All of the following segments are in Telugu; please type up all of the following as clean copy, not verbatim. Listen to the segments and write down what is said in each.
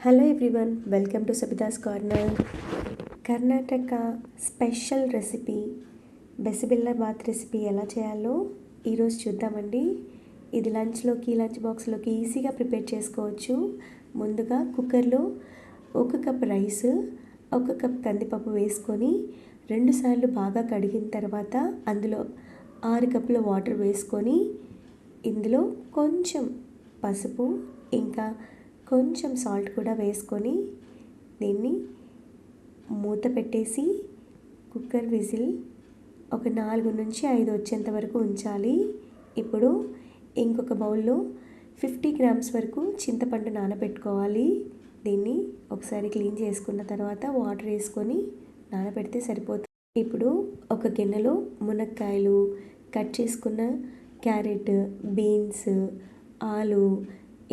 Hello everyone, welcome to Sabitha's corner. Karnataka special recipe bisi bele bath recipe ఎలా చేయాలో ఈరోజు చూద్దామండి. ఇది లంచ్ బాక్స్లోకి ఈజీగా ప్రిపేర్ చేసుకోవచ్చు. ముందుగా కుక్కర్లో 1 కప్ రైస్, 1 కప్ కందిపప్పు వేసుకొని 2 సార్లు బాగా కడిగిన తర్వాత అందులో 6 కప్పుల వాటర్ వేసుకొని ఇందులో కొంచెం పసుపు ఇంకా కొంచెం సాల్ట్ కూడా వేసుకొని దీన్ని మూత పెట్టేసి కుక్కర్ విజిల్ ఒక 4 నుంచి 5 వచ్చేంత వరకు ఉంచాలి. ఇప్పుడు ఇంకొక బౌల్లో 50 గ్రామ్స్ వరకు చింతపండు నానబెట్టుకోవాలి. దీన్ని ఒకసారి క్లీన్ చేసుకున్న తర్వాత వాటర్ వేసుకొని నానబెడితే సరిపోతుంది. ఇప్పుడు ఒక గిన్నెలో మునక్కాయలు, కట్ చేసుకున్న క్యారెట్, బీన్స్, ఆలు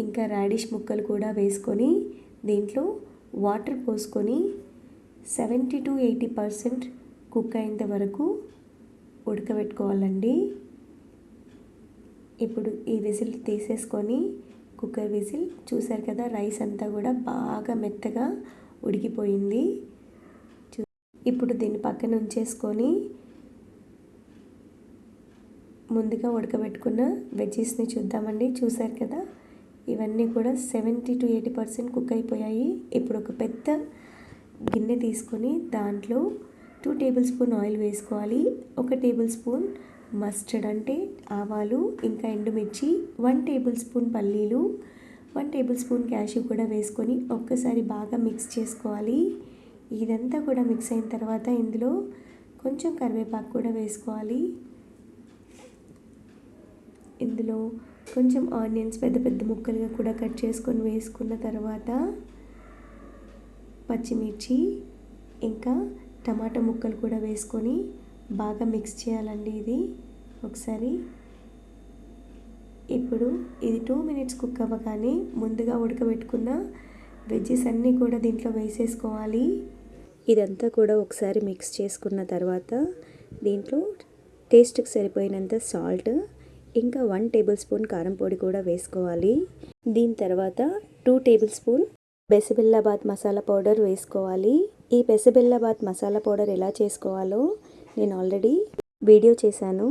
ఇంకా రాడిష్ ముక్కలు కూడా వేసుకొని దీంట్లో వాటర్ పోసుకొని 70 to 80% కుక్ అయ్యేంత వరకు ఉడకబెట్టుకోవాలండి. ఇప్పుడు ఈ విజిల్ తీసేసుకొని కుక్కర్ విజిల్ చూసారు కదా, రైస్ అంతా కూడా బాగా మెత్తగా ఉడికిపోయింది. ఇప్పుడు దీన్ని పక్కన ఉంచేసుకొని ముందుగా ఉడకబెట్టుకున్న వెజ్జెస్ని చూద్దామండి. చూసారు కదా, ఇవన్నీ కూడా 70 to 80% కుక్ అయిపోయాయి. ఇప్పుడు ఒక పెద్ద గిన్నె తీసుకొని దాంట్లో 2 టేబుల్ స్పూన్ ఆయిల్ వేసుకోవాలి. 1 టేబుల్ స్పూన్ మస్టర్డ్ అంటే ఆవాలు ఇంకా ఎండుమిర్చి, 1 టేబుల్ స్పూన్ పల్లీలు, 1 టేబుల్ స్పూన్ క్యాష్యూ కూడా వేసుకొని ఒక్కసారి బాగా మిక్స్ చేసుకోవాలి. ఇదంతా కూడా మిక్స్ అయిన తర్వాత ఇందులో కొంచెం కరివేపాకు కూడా వేసుకోవాలి. ఇందులో కొంచెం ఆనియన్స్ పెద్ద పెద్ద ముక్కలుగా కూడా కట్ చేసుకొని వేసుకున్న తర్వాత పచ్చిమిర్చి ఇంకా టమాటా ముక్కలు కూడా వేసుకొని బాగా మిక్స్ చేయాలండి. ఇది ఒకసారి ఇప్పుడు ఇది 2 మినిట్స్ కుక్ అవ్వగానే ముందుగా ఉడకబెట్టుకున్న వెజ్జెస్ అన్నీ కూడా దీంట్లో వేసేసుకోవాలి. ఇదంతా కూడా ఒకసారి మిక్స్ చేసుకున్న తర్వాత దీంట్లో టేస్ట్కి సరిపోయినంత సాల్ట్ ఇంకా 1 టేబుల్ స్పూన్ కారం పొడి కూడా వేసుకోవాలి. దీని తర్వాత 2 టేబుల్ స్పూన్ బెసిబిల్లాబాత్ మసాలా పౌడర్ వేసుకోవాలి. ఈ బెసిబిల్లాబాత్ మసాలా పౌడర్ ఎలా చేసుకోవాలో నేను ఆల్రెడీ వీడియో చేశాను,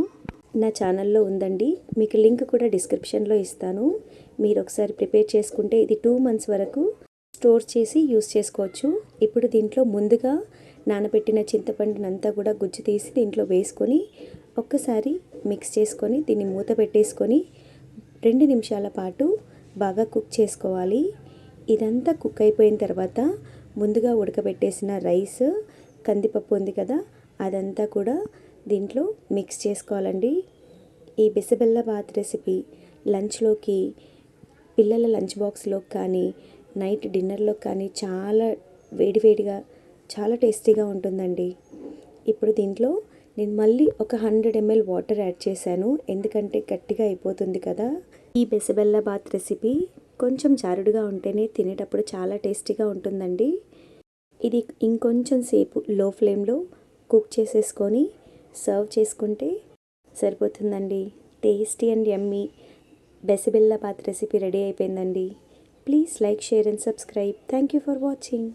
నా ఛానల్లో ఉందండి. మీకు లింక్ కూడా డిస్క్రిప్షన్లో ఇస్తాను. మీరు ఒకసారి ప్రిపేర్ చేసుకుంటే ఇది 2 months వరకు స్టోర్ చేసి యూస్ చేసుకోవచ్చు. ఇప్పుడు దీంట్లో ముందుగా నానబెట్టిన చింతపండునంతా కూడా గుజ్జు తీసి దీంట్లో వేసుకొని ఒక్కసారి మిక్స్ చేసుకొని దీన్ని మూత పెట్టేసుకొని 2 నిమిషాల పాటు బాగా కుక్ చేసుకోవాలి. ఇదంతా కుక్ అయిపోయిన తర్వాత ముందుగా ఉడకబెట్టేసిన రైస్, కందిపప్పు ఉంది కదా, అదంతా కూడా దీంట్లో మిక్స్ చేసుకోవాలండి. ఈ బెసిబిల్లాబాత్ రెసిపీ లంచ్లోకి, పిల్లల లంచ్ బాక్స్లో కానీ నైట్ డిన్నర్లో కానీ చాలా వేడివేడిగా చాలా టేస్టీగా ఉంటుందండి. ఇప్పుడు దీంట్లో నేను మళ్ళీ ఒక 100 ml వాటర్ యాడ్ చేశాను, ఎందుకంటే గట్టిగా అయిపోతుంది కదా. ఈ బెసిబిల్లాబాత్ రెసిపీ కొంచెం జారుడుగా ఉంటేనే తినేటప్పుడు చాలా టేస్టీగా ఉంటుందండి. ఇది ఇంకొంచెం సేపు లో ఫ్లేమ్లో కుక్ చేసేసుకొని సర్వ్ చేసుకుంటే సరిపోతుందండి. Tasty and yummy bisi bele bath recipe ready అయిపోయిందండి. Please like, share and subscribe. Thank you for watching.